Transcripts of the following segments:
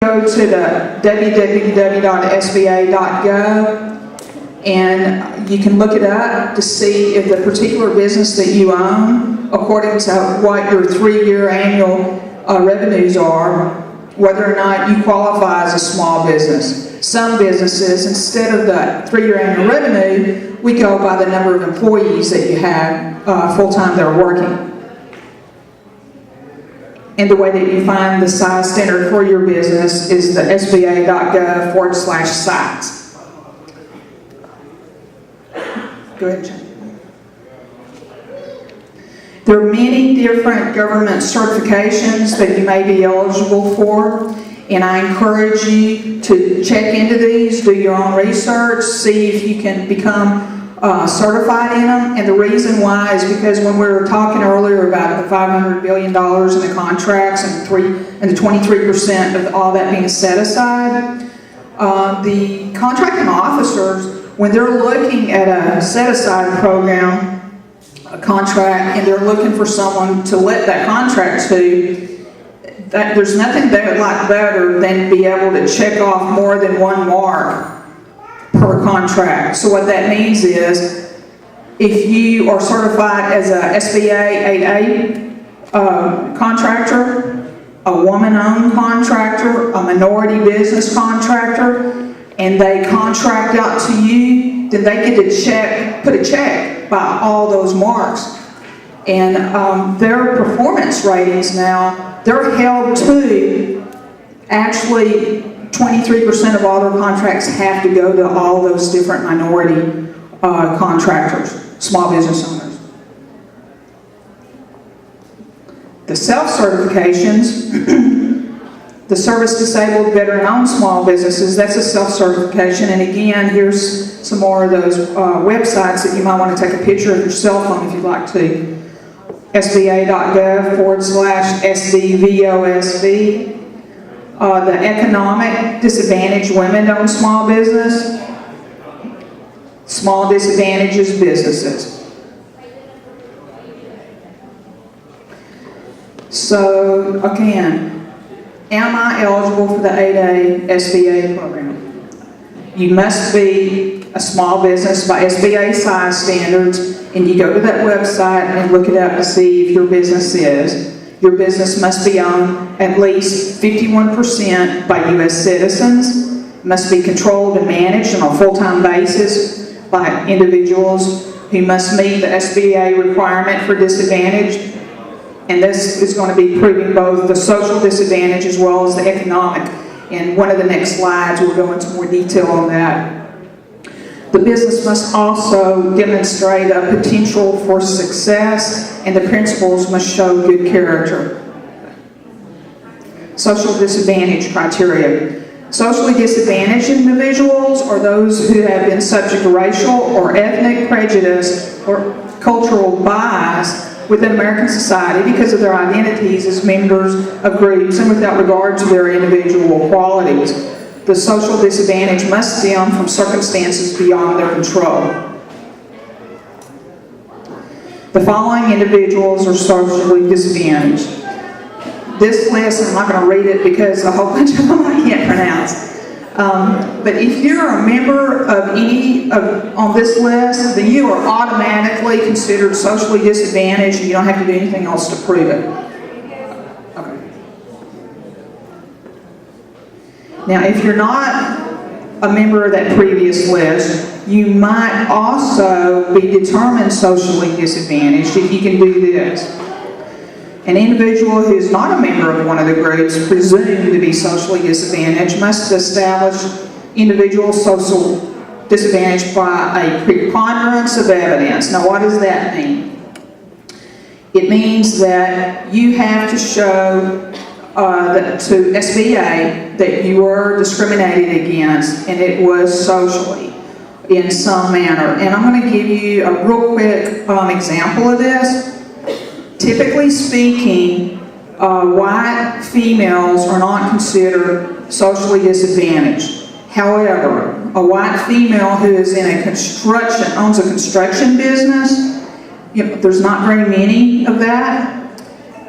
Go to the www.sba.gov and you can look it up to see if the particular business that you own, according to what your 3-year annual revenues are, whether or not you qualify as a small business. Some businesses, instead of the 3-year annual revenue, we go by the number of employees that you have full-time that are working. And the way that you find the size standard for your business is the sba.gov/sites. Go ahead, John. There are many different government certifications that you may be eligible for, and I encourage you to check into these, do your own research, see if you can become certified in them. And the reason why is because when we were talking earlier about the $500 billion in the contracts and the 23% of all that being set aside, the contracting officers, when they're looking at a set-aside program, a contract, and they're looking for someone to let that contract to, there's nothing they would like better than be able to check off more than one mark per contract. So what that means is, if you are certified as a SBA 8A contractor, a woman-owned contractor, a minority business contractor, and they contract out to you, then they get to put a check by all those marks. And their performance ratings now, they're held to actually 23% of all their contracts have to go to all those different minority contractors, small business owners. The self-certifications, the service-disabled, veteran-owned small businesses, that's a self-certification. And again, here's some more of those websites that you might want to take a picture of your cell phone if you'd like to. sba.gov/SDVOSB. The economic disadvantaged women-owned small business, small disadvantages businesses. So again, am I eligible for the 8A SBA program? You must be a small business by SBA size standards, and you go to that website and look it up to see if your business is. Your business must be owned at least 51% by U.S. citizens, must be controlled and managed on a full-time basis by individuals who must meet the SBA requirement for disadvantage. And this is going to be proving both the social disadvantage as well as the economic. And one of the next slides will go into more detail on that. The business must also demonstrate a potential for success, and the principals must show good character. Social disadvantage criteria. Socially disadvantaged individuals are those who have been subject to racial or ethnic prejudice or cultural bias within American society because of their identities as members of groups and without regard to their individual qualities. The social disadvantage must stem from circumstances beyond their control. The following individuals are socially disadvantaged. This list, I'm not going to read it because a whole bunch of them I can't pronounce. But if you're a member of any on this list, then you are automatically considered socially disadvantaged and you don't have to do anything else to prove it. Okay. Now, if you're not a member of that previous list, you might also be determined socially disadvantaged if you can do this. An individual who is not a member of one of the groups presumed to be socially disadvantaged must establish individual social disadvantage by a preponderance of evidence. Now, what does that mean? It means that you have to show to SBA that you were discriminated against and it was socially in some manner. And I'm going to give you a real quick example of this. Typically speaking, white females are not considered socially disadvantaged. However, a white female who is in owns a construction business, there's not very many of that.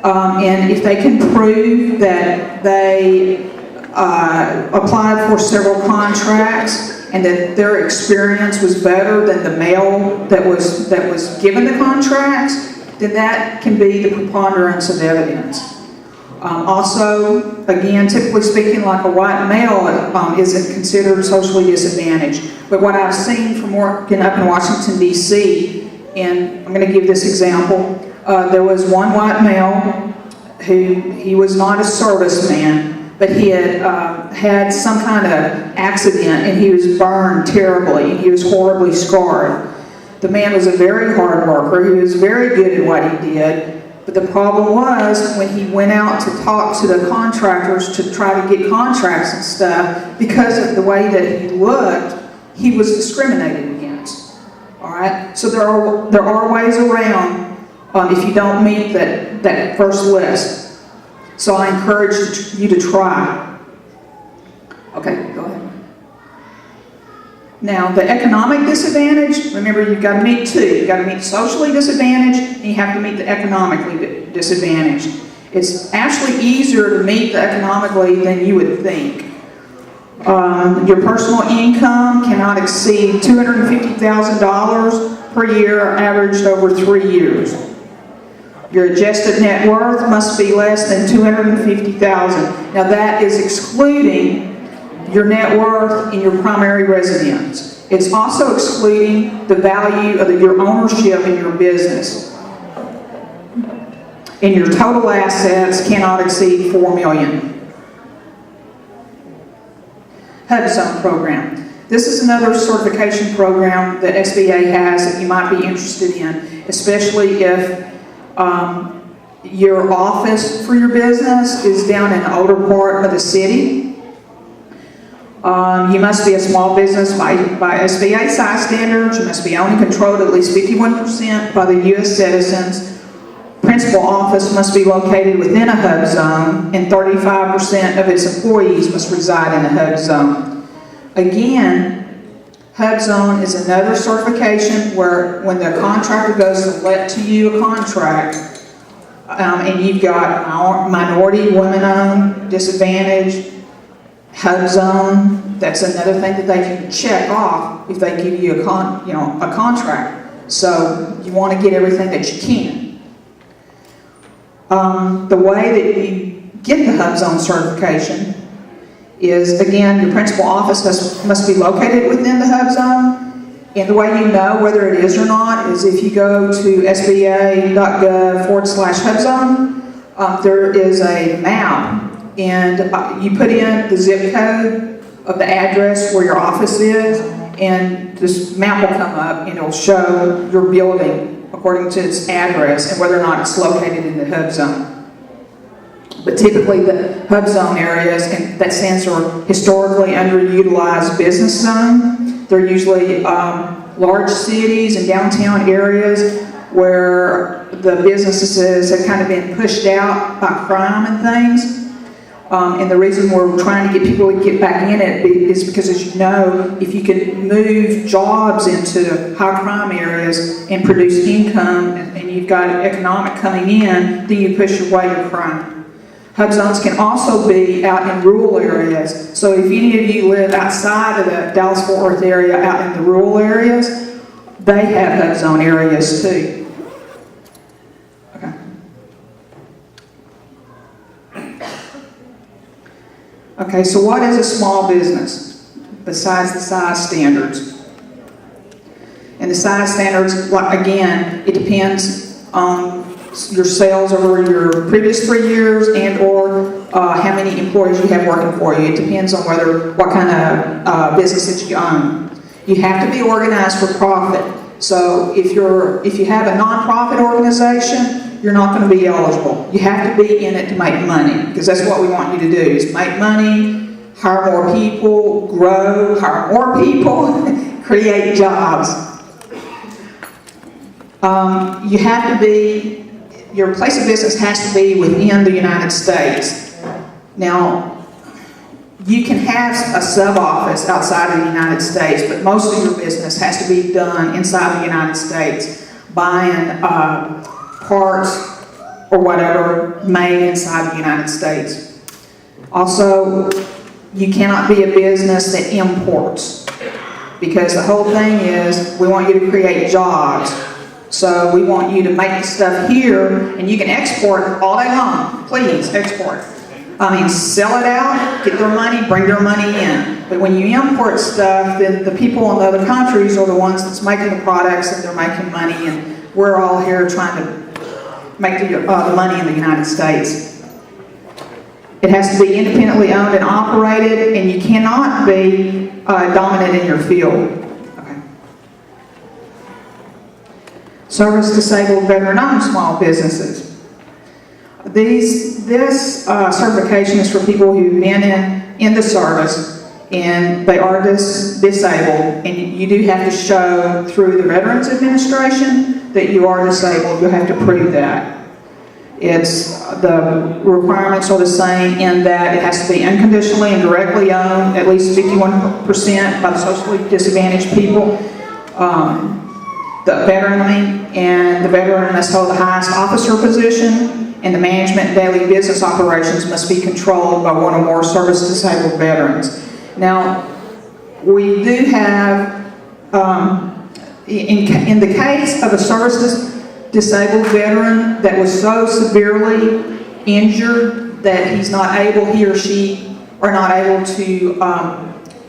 And if they can prove that they applied for several contracts and that their experience was better than the male that was given the contracts, then that can be the preponderance of evidence. Also, again, typically speaking, like a white male isn't considered socially disadvantaged. But what I've seen from working up in Washington, D.C., and I'm going to give this example, there was one white male who, he was not a serviceman, but he had had some kind of accident and he was burned terribly. He was horribly scarred. The man was a very hard worker. He was very good at what he did. But the problem was when he went out to talk to the contractors to try to get contracts and stuff, because of the way that he looked, he was discriminated against. All right? So there are ways around if you don't meet that first list. So I encourage you to try. Okay, go ahead. Now, the economic disadvantage, remember you've got to meet two. You've got to meet socially disadvantaged and you have to meet the economically disadvantaged. It's actually easier to meet the economically than you would think. Your personal income cannot exceed $250,000 per year, averaged over 3 years. Your adjusted net worth must be less than $250,000. Now that is excluding your net worth in your primary residence. It's also excluding the value of your ownership in your business. And your total assets cannot exceed $4 million. HUBZone program. This is another certification program that SBA has that you might be interested in, especially if your office for your business is down in an older part of the city. You must be a small business by SBA size standards. You must be owned and controlled at least 51% by the U.S. citizens. Principal office must be located within a HUB zone, and 35% of its employees must reside in a HUB zone. Again, HUB zone is another certification where when the contractor goes to let to you a contract, and you've got minority, women-owned, disadvantaged, HUB zone, that's another thing that they can check off if they give you a contract. So you want to get everything that you can. The way that you get the HUB zone certification is, again, your principal office must be located within the HUB zone. And the way you know whether it is or not is if you go to sba.gov/HUB zone, there is a map. And you put in the zip code of the address where your office is, and this map will come up and it'll show your building according to its address and whether or not it's located in the HUB zone. But typically the HUB zone areas, and that stands for historically underutilized business zone, they're usually large cities and downtown areas where the businesses have kind of been pushed out by crime and things. And the reason we're trying to get people to get back in it is because, as you know, if you can move jobs into high crime areas and produce income and you've got economic coming in, then you push away your crime. HUB zones can also be out in rural areas. So if any of you live outside of the Dallas-Fort Worth area, out in the rural areas, they have HUB zone areas too. Okay, so what is a small business besides the size standards? And the size standards, again, it depends on your sales over your previous 3 years and or how many employees you have working for you. It depends on what kind of business that you own. You have to be organized for profit. So if you have a nonprofit organization, you're not going to be eligible. You have to be in it to make money, because that's what we want you to do, is make money, hire more people, grow, hire more people, create jobs. You have to be, your place of business has to be within the United States. Now, you can have a sub-office outside of the United States, but most of your business has to be done inside the United States, buying parts or whatever made inside the United States. Also, You cannot be a business that imports, because the whole thing is we want you to create jobs. So we want you to make the stuff here, and you can export all day long. Please export. I mean, sell it out, get their money, bring their money in. But when you import stuff, then the people in the other countries are the ones that's making the products, and they're making money, and we're all here trying to make the money in the United States. It has to be independently owned and operated, and you cannot be dominant in your field. Okay. Service disabled veteran-owned small businesses. This certification is for people who've been in the service and they are disabled, and you do have to show through the Veterans Administration that you are disabled. You'll have to prove that. The requirements are the same in that it has to be unconditionally and directly owned, at least 51% by the socially disadvantaged people. The veteran, and the veteran must hold the highest officer position, and the management and daily business operations must be controlled by one or more service-disabled veterans. Now, we do have, in the case of a service-disabled veteran that was so severely injured that he or she are not able to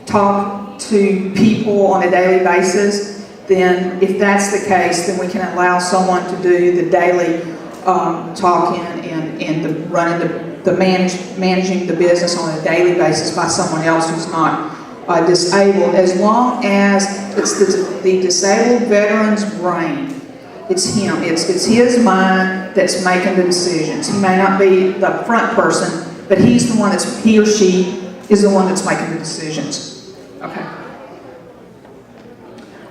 talk to people on a daily basis, then if that's the case, then we can allow someone to do the daily talking and managing the business on a daily basis by someone else who's not disabled, as long as it's the disabled veteran's brain. It's him. It's his mind that's making the decisions. He may not be the front person, but he or she is the one that's making the decisions. Okay.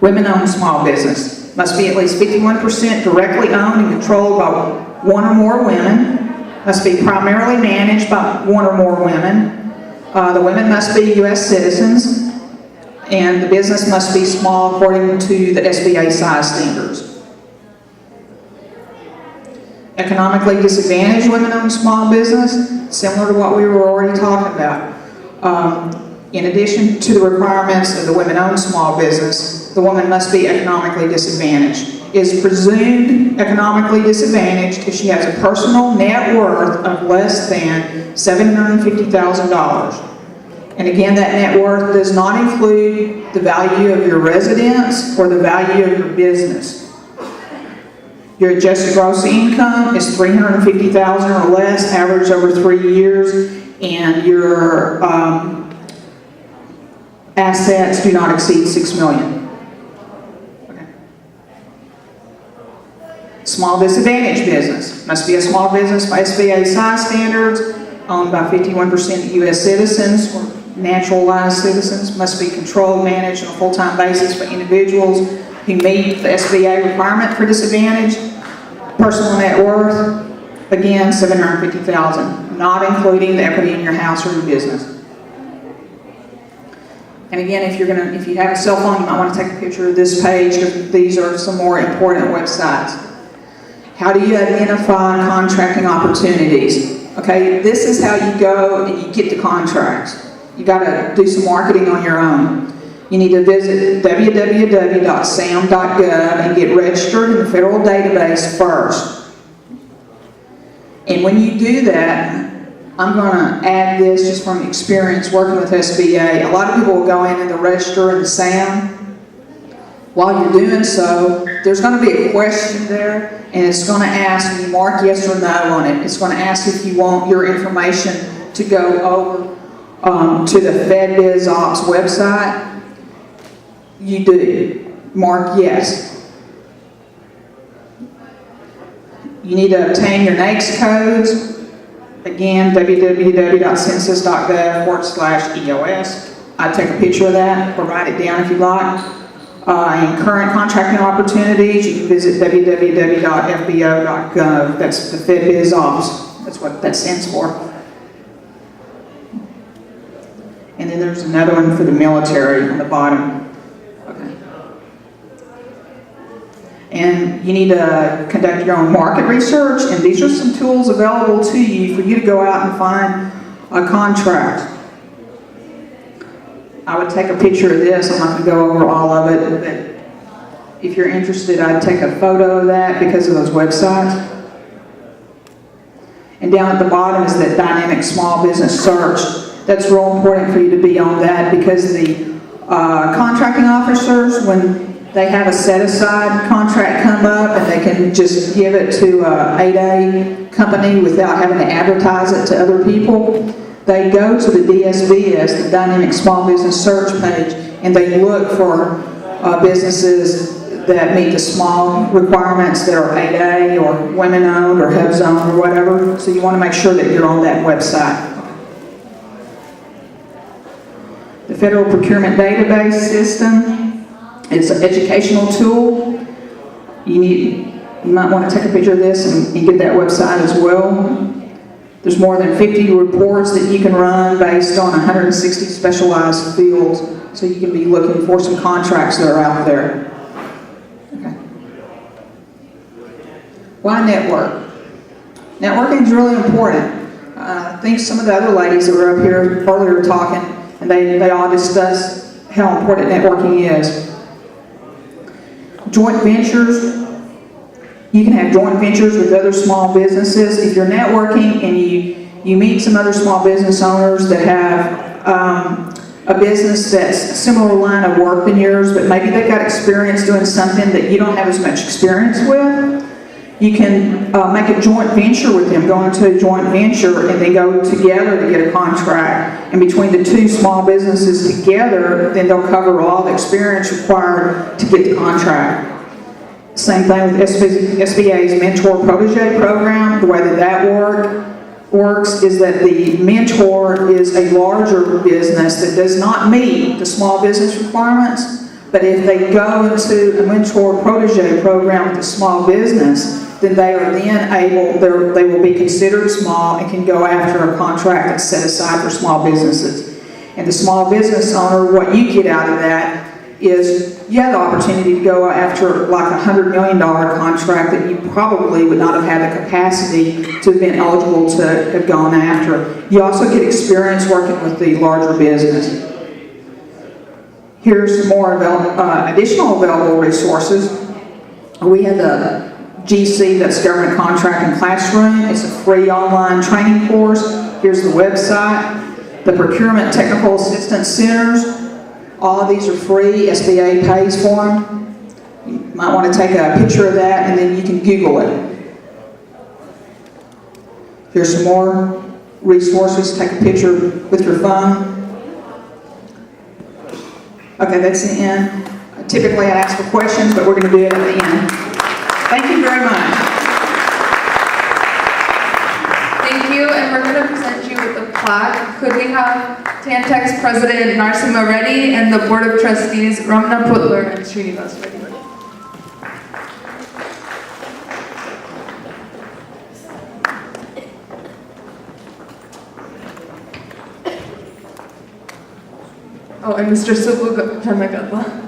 Women-owned small business must be at least 51% directly owned and controlled by one or more women. Must be primarily managed by one or more women. The women must be U.S. citizens, and the business must be small according to the SBA size standards. Economically disadvantaged women-owned small business, similar to what we were already talking about. In addition to the requirements of the women-owned small business, the woman must be economically disadvantaged. Is presumed economically disadvantaged if she has a personal net worth of less than $750,000. And again, that net worth does not include the value of your residence or the value of your business. Your adjusted gross income is $350,000 or less, averaged over 3 years, and your assets do not exceed $6 million. Small disadvantaged business must be a small business by SBA size standards, owned by 51% U.S. citizens or naturalized citizens, must be controlled, managed on a full-time basis by individuals who meet the SBA requirement for disadvantage. Personal net worth, again, $750,000, not including the equity in your house or your business. And again, if you have a cell phone, you might want to take a picture of this page, because these are some more important websites. How do you identify contracting opportunities? Okay, this is how you go and you get the contracts. You got to do some marketing on your own. You need to visit www.sam.gov and get registered in the federal database first. And when you do that, I'm going to add this just from experience working with SBA. A lot of people will go in and they'll register in the SAM. While you're doing so, there's going to be a question there, and it's going to ask you mark yes or no on it. It's going to ask if you want your information to go over to the FedBizOps website. You do. Mark yes. You need to obtain your NAICS codes. Again, www.census.gov/EOS. I'd take a picture of that or write it down if you like. And current contracting opportunities, you can visit www.fbo.gov. That's the FedBizOps. That's what that stands for. And then there's another one for the military on the bottom. Okay. And you need to conduct your own market research, and these are some tools available to you for you to go out and find a contract. I would take a picture of this. I'm not going to go over all of it, but if you're interested, I'd take a photo of that because of those websites. And down at the bottom is that dynamic small business search. That's real important for you to be on that because the contracting officers, when they have a set-aside contract come up and they can just give it to a 8A company without having to advertise it to other people, they go to the DSBS, the Dynamic Small Business Search page, and they look for businesses that meet the small requirements that are 8A or women-owned or HUBZone or whatever. So you want to make sure that you're on that website. The Federal Procurement Database System is an educational tool. You might want to take a picture of this and get that website as well. There's more than 50 reports that you can run based on 160 specialized fields. So you can be looking for some contracts that are out there. Okay. Why network? Networking is really important. I think some of the other ladies that were up here earlier talking, and they all discussed how important networking is. Joint ventures. You can have joint ventures with other small businesses. If you're networking and you meet some other small business owners that have a business that's a similar line of work than yours, but maybe they've got experience doing something that you don't have as much experience with, you can make a joint venture with them, go into a joint venture and then go together to get a contract. And between the two small businesses together, then they'll cover all the experience required to get the contract. Same thing with SBA's Mentor Protege program. The way that works is that the mentor is a larger business that does not meet the small business requirements, but if they go into a Mentor Protege program with a small business, then they are then able, they will be considered small and can go after a contract that's set aside for small businesses. And the small business owner, what you get out of that is you have the opportunity to go after like a $100 million contract that you probably would not have had the capacity to have been eligible to have gone after. You also get experience working with the larger business. Here's some more additional available resources. We have the GC, that's Government Contract and Classroom. It's a free online training course. Here's the website. The Procurement Technical Assistance Centers. All of these are free. SBA pays for them. You might want to take a picture of that and then you can Google it. Here's some more resources. Take a picture with your phone. Okay, that's the end. Typically I ask for questions, but we're going to do it at the end. Thank you very much. Thank you, and we're going to present you with a plaque. Could we have Tantex President Narasimha Reddy and the Board of Trustees Ramana Putler and Srinivas Reddy? Oh, and Mr. Subbu Channagatla.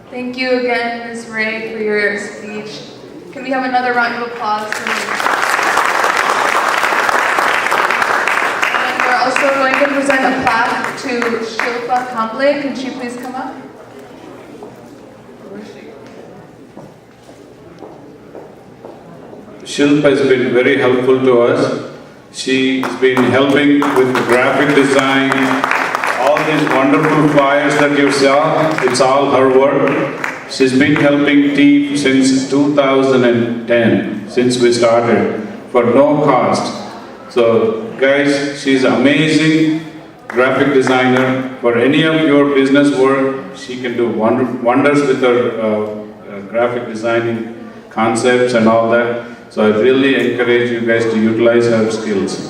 Thank you again, Ms. Ray, for your speech. Can we have another round of applause for me? And we're also going to present a plaque to Shilpa Kamble. Can she please come up? Where is she? Shilpa has been very helpful to us. She's been helping with graphic design. All these wonderful flyers that you saw, it's all her work. She's been helping TEEF since 2010, since we started, for no cost. So guys, she's amazing graphic designer. For any of your business work, she can do wonders with her graphic designing concepts and all that. So I really encourage you guys to utilize her skills.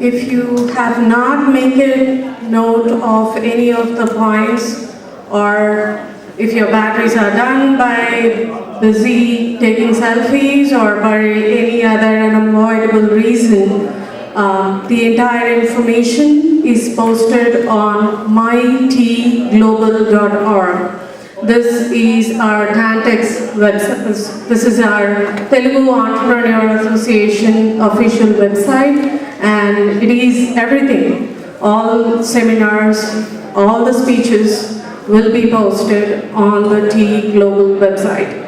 if you have not made a note of any of the points, or if your batteries are done by busy taking selfies or by any other unavoidable reason, the entire information is posted on mytglobal.org. This is our Tantex website. This is our Telugu Entrepreneur Association official website, and it is everything. All seminars, all the speeches will be posted on the T Global website.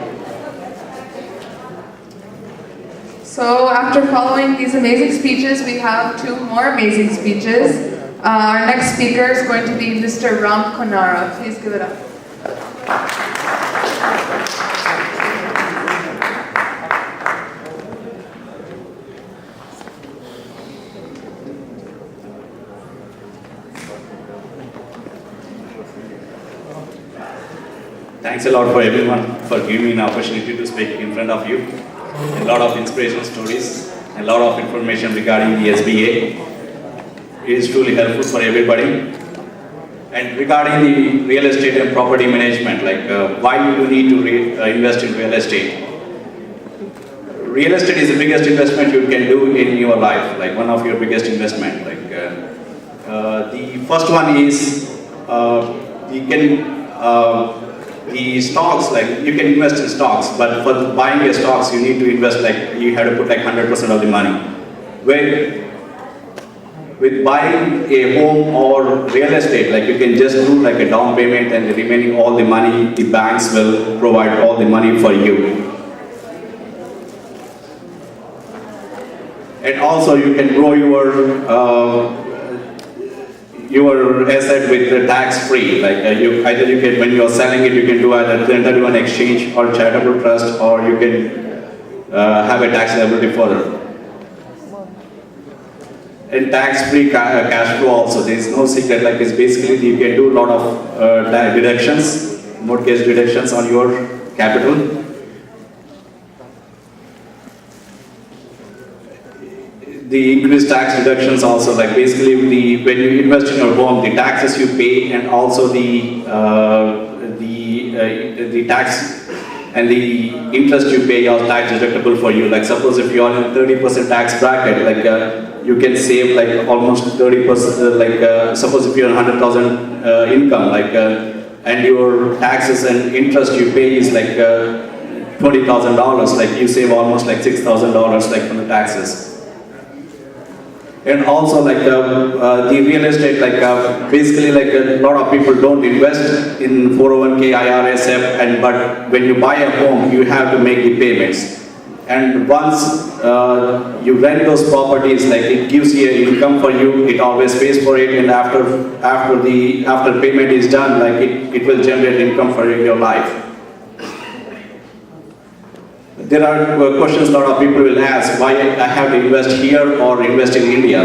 So after following these amazing speeches, we have two more amazing speeches. Our next speaker is going to be Mr. Ram Konara. Please give it up. Thanks a lot for everyone for giving me an opportunity to speak in front of you. A lot of inspirational stories, a lot of information regarding the SBA. It is truly helpful for everybody. And regarding the real estate and property management, why do you need to invest in real estate? Real estate is the biggest investment you can do in your life, like one of your biggest investment. The first one is the stocks, you can invest in stocks, but for buying a stocks, you need to invest you have to put 100% of the money. With buying a home or real estate, you can just do a down payment, and the remaining all the money, the banks will provide all the money for you. And also you can grow your asset with the tax free. Either you can, when you are selling it, you can do either 1031 exchange or charitable trust, or you can have a tax liability further. And tax-free cash flow also, there is no secret. It's basically you can do a lot of deductions, mortgage deductions on your capital. The increased tax deductions also, basically when you invest in your home, the taxes you pay, and also the tax and the interest you pay are tax deductible for you. Suppose if you are in 30% tax bracket, you can save almost 30%. Suppose if you are 100,000 income, and your taxes and interest you pay is $20,000, you save almost $6,000 from the taxes. And also the real estate, basically a lot of people don't invest in 401k, IRS, but when you buy a home, you have to make the payments. And once you rent those properties, it gives you an income for you, it always pays for it, and after payment is done, it will generate income for your life. There are questions a lot of people will ask, why I have to invest here or invest in India?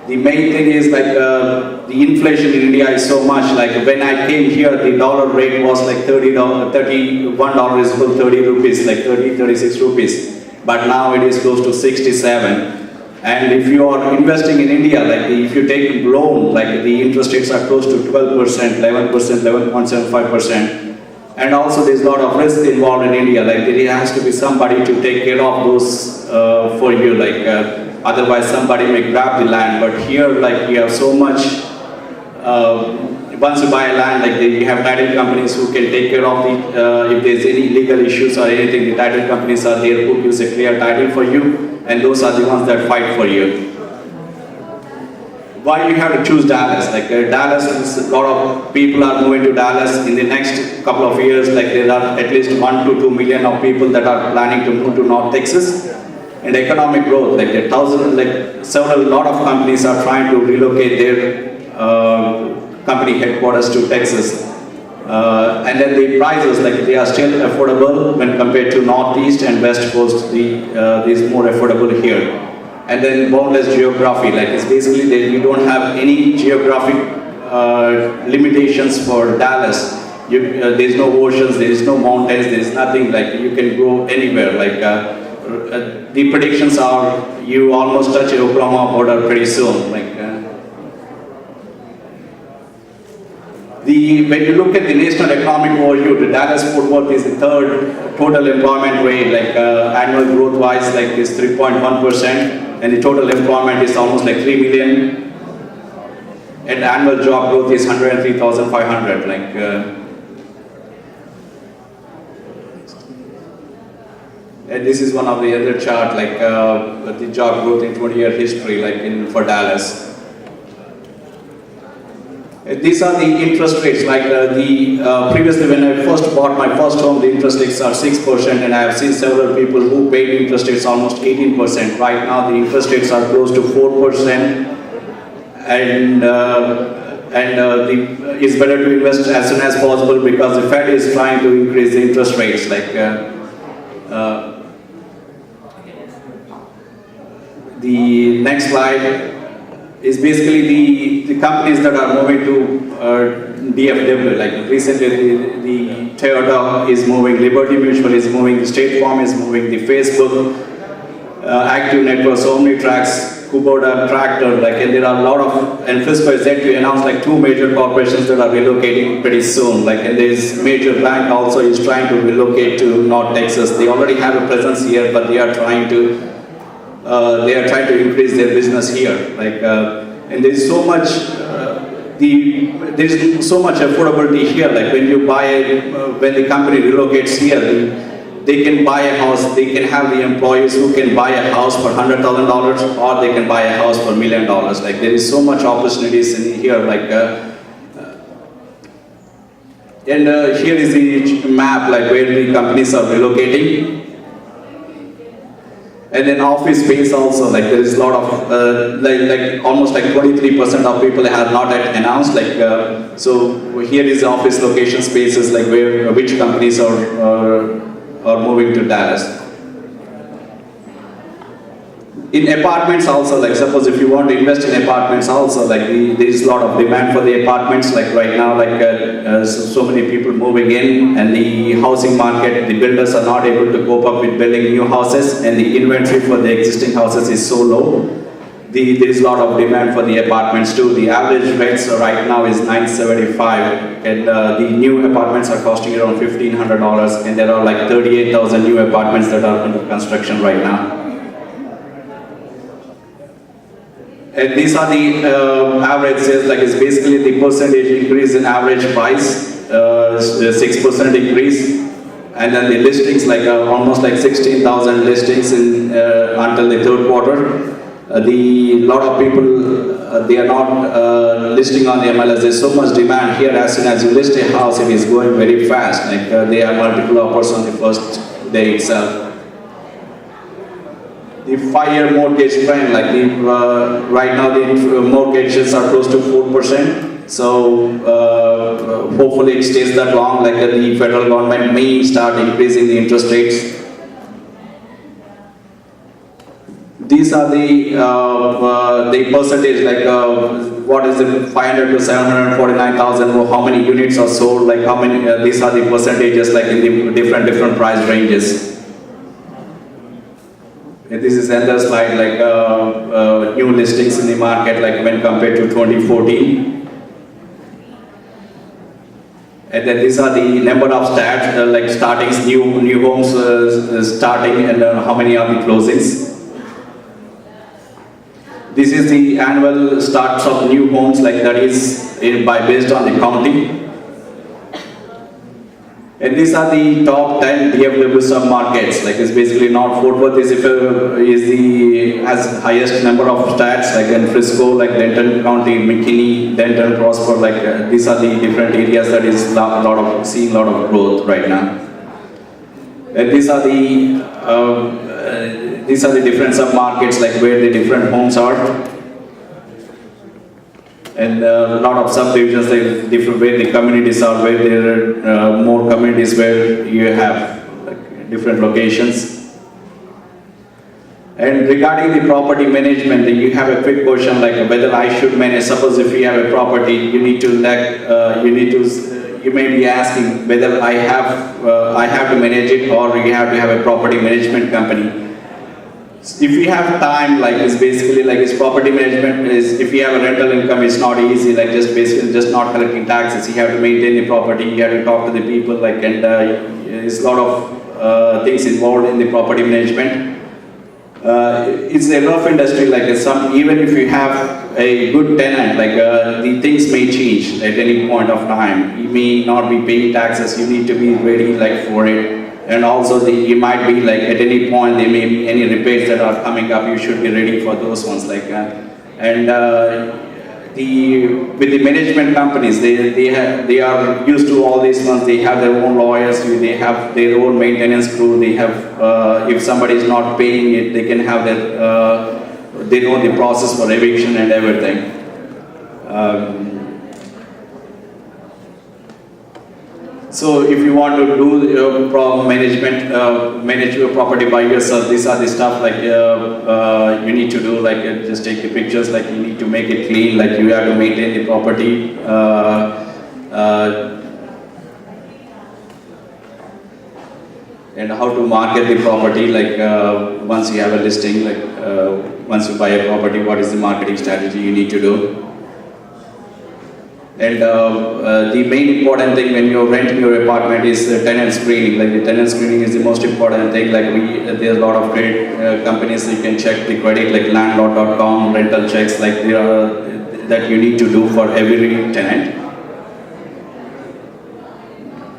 The main thing is the inflation in India is so much. When I came here, the dollar rate was $31 is equal 30 rupees, 36 rupees. But now it is close to 67. And if you are investing in India, if you take a loan, the interest rates are close to 12%, 11%, 11.75%. And also there's a lot of risk involved in India, there has to be somebody to take care of those for you, otherwise somebody may grab the land. But here, you have so much, once you buy a land, you have title companies who can take care of if there's any legal issues or anything, the title companies are there who gives a clear title for you, and those are the ones that fight for you. Why you have to choose Dallas? Dallas, a lot of people are moving to Dallas. In the next couple of years, there are at least 1 to 2 million of people that are planning to move to North Texas. And economic growth, a lot of companies are trying to relocate their company headquarters to Texas. And then the prices, they are still affordable when compared to Northeast and West Coast. Is more affordable here. And then boundless geography, it's basically that you don't have any geographic limitations for Dallas. There's no oceans, there is no mountains, there is nothing, you can go anywhere. the predictions are you almost touch Oklahoma border pretty soon. When you look at the national economic overview, the Dallas-Fort Worth is the third total employment rate, annual growth wise, is 3.1%, and the total employment is almost 3 million, and annual job growth is 103,500. And this is one of the other chart, the job growth in 20-year history, for Dallas. These are the interest rates. Previously, when I first bought my first home, the interest rates are 6%, and I have seen several people who paid interest rates almost 18%. Right now, the interest rates are close to 4%, and it's better to invest as soon as possible because the Fed is trying to increase the interest rates. The next slide is basically the companies that are moving to DFW. Recently, the Toyota is moving, Liberty Mutual is moving, the State Farm is moving, the Facebook, Active Networks, Omnitrax, Kubota, Tractor, and there are a lot of, and Frisco is yet to announce 2 major corporations that are relocating pretty soon. And there's major bank also is trying to relocate to North Texas. They already have a presence here, but they are trying to increase their business here. And there's so much, there's so much affordability here. When you buy, when the company relocates here, they can buy a house. They can have the employees who can buy a house for $100,000, or they can buy a house for $1 million. There is so much opportunities in here. And here is the map, where the companies are relocating. And then office space also, there is a lot of, almost 23% of people have not yet announced. So here is the office location spaces, which companies are moving to Dallas. In apartments also, suppose if you want to invest in apartments also, there is a lot of demand for the apartments. Right now, so many people moving in, and the housing market, the builders are not able to cope up with building new houses, and the inventory for the existing houses is so low. There is a lot of demand for the apartments too. The average rents right now is $975, and the new apartments are costing around $1,500, and there are 38,000 new apartments that are under construction right now. And these are the average sales, it's basically the percentage increase in average price, 6% increase, and then the listings, almost 16,000 listings in until the third quarter. Lot of people, they are not listing on the MLS. There's so much demand here. As soon as you list a house, it is going very fast. They have multiple offers on the first day itself. The 5-year mortgage trend, right now the mortgages are close to 4%. So hopefully it stays that long. The federal government may start increasing the interest rates. These are the percentage, what is it, 500 to 749,000, how many units are sold, how many, these are the percentages in the different price ranges. This is another slide, new listings in the market, when compared to 2014. And then these are the number of stats, startings, new homes starting, and how many are the closings. This is the annual starts of new homes, that is based on the county. And these are the top 10 DFW sub-markets. It's basically not Fort Worth has highest number of stats, in Frisco, Denton County, McKinney, Denton, Prosper. These are the different areas that is seeing a lot of growth right now. And these are the different sub-markets, where the different homes are. And a lot of subdivisions, different where the communities are, where there are more communities where you have different locations. And regarding the property management, you have a quick question whether I should manage. Suppose if you have a property, you may be asking whether I have to manage it, or you have to have a property management company. if you have time, like it's basically like it's property management is, if you have a rental income, it's not easy, like just basically just not collecting taxes. You have to maintain the property, you have to talk to the people, like, and there's a lot of things involved in the property management. It's a rough industry, like even if you have a good tenant, like the things may change at any point of time. You may not be paying taxes, you need to be ready like for it. And also you might be like at any point there may be any repairs that are coming up, you should be ready for those ones. Like with the management companies, they are used to all these ones. They have their own lawyers, they have their own maintenance crew. They have if somebody is not paying it, they can have their they know the process for eviction and everything. So if you want to do your manage your property by yourself, these are the stuff like you need to do, like just take the pictures, like you need to make it clean, like you have to maintain the property. And how to market the property, like once you have a listing, like once you buy a property, what is the marketing strategy you need to do. And the main important thing when you're renting your apartment is tenant screening. Like the tenant screening is the most important thing. Like there's a lot of credit companies you can check the credit, like landlord.com, rental checks, like there are that you need to do for every tenant.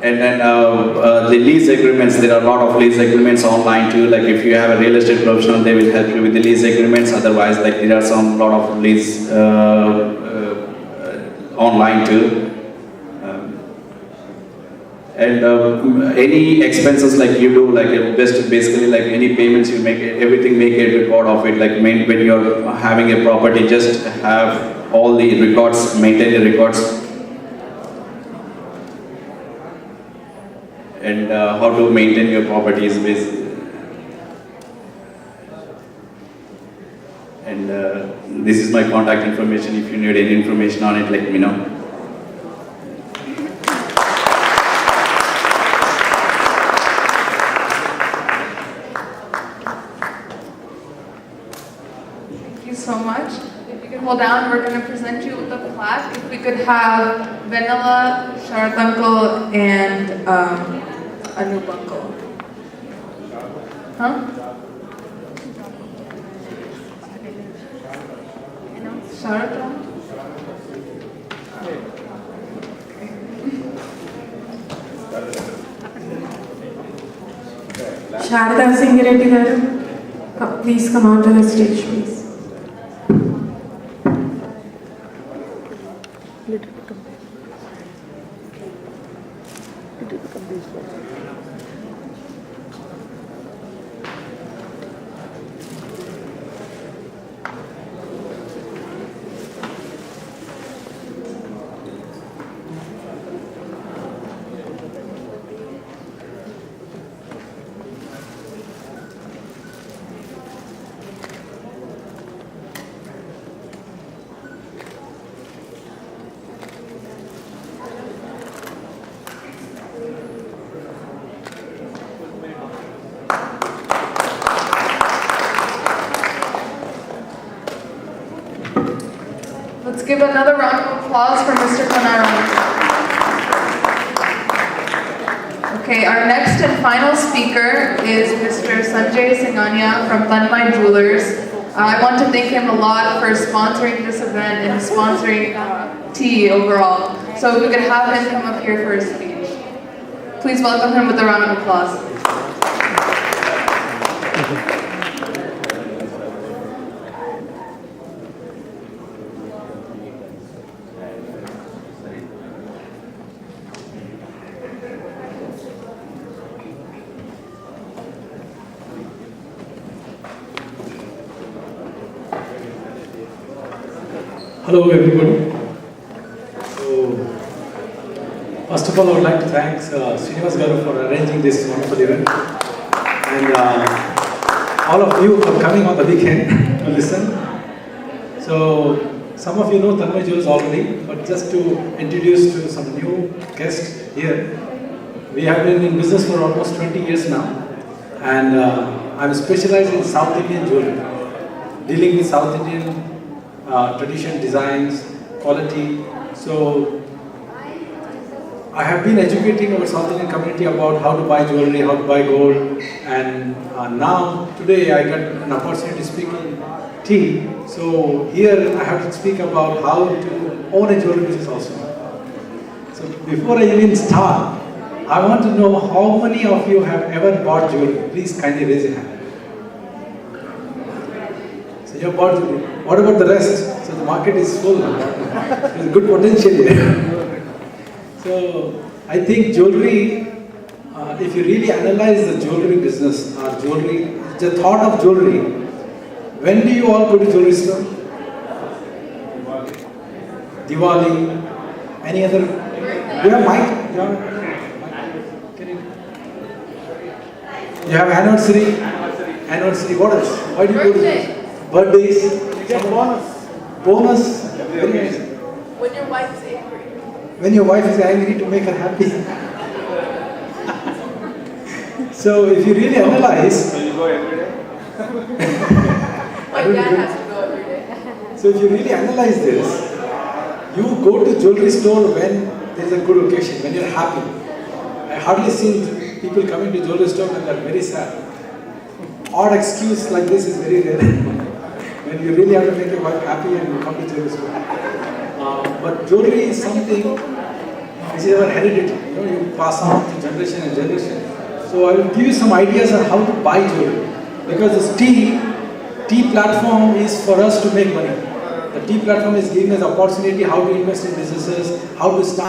And then the lease agreements, there are a lot of lease agreements online too. Like if you have a real estate professional, they will help you with the lease agreements. Otherwise, like there are some lot of lease online too. And any expenses like you do, like basically like any payments you make, everything make a record of it. Like when you're having a property, just have all the records, maintain the records. And how to maintain your property is basically. And this is my contact information. If you need any information on it, let me know. Thank you so much. If you could hold down, we're going to present you with a plaque. If we could have Venala, Sharat Uncle, and Anup Uncle. Huh? Sharat? Sharada Singireddy garu, please come onto the stage, please. Let's give another round of applause for Mr. Konaram. Okay, our next and final speaker is Mr. Sanjay Singhania from Tanmay Jewelers. I want to thank him a lot for sponsoring this event and sponsoring tea overall. So if we could have him come up here for his speech. Please welcome him with a round of applause. Hello everybody. So, first of all I would like to thank Srinivas Garu for arranging this wonderful event and all of you for coming on the weekend to listen. So some of you know Tanmay Jewelers already, but just to introduce to some new guests here. We have been in business for almost 20 years now and I'm specialized in South Indian jewelry, dealing with South Indian tradition, designs, quality. So I have been educating our South Indian community about how to buy jewelry, how to buy gold, and now today I got an opportunity to speak in tea. So here I have to speak about how to own a jewelry business also. So before I even start, I want to know how many of you have ever bought jewelry. Please kindly raise your hand. So you have bought jewelry. What about the rest? So the market is full. There's good potential here. So I think jewelry, if you really analyze the jewelry business or jewelry, the thought of jewelry, when do you all go to jewelry store? Diwali, any other? Do you have mic? You have anniversary? Anniversary, what else? Why do you go to this? Birthdays? You get bonus. Bonus? Very nice. When your wife is angry. When your wife is angry, to make her happy. So if you really analyze, My dad has to go every day. so if you really analyze this, you go to jewelry store when there is a good occasion, when you're happy. I hardly seen people coming to jewelry store when they're very sad. Odd excuse like this is very rare. When you really have to make your wife happy and you come to jewelry store. But jewelry is something which is our heritage. You know, you pass on to generation and generation. So I will give you some ideas on how to buy jewelry. Because this tea platform is for us to make money. The tea platform is giving us opportunity how to invest in businesses, how to start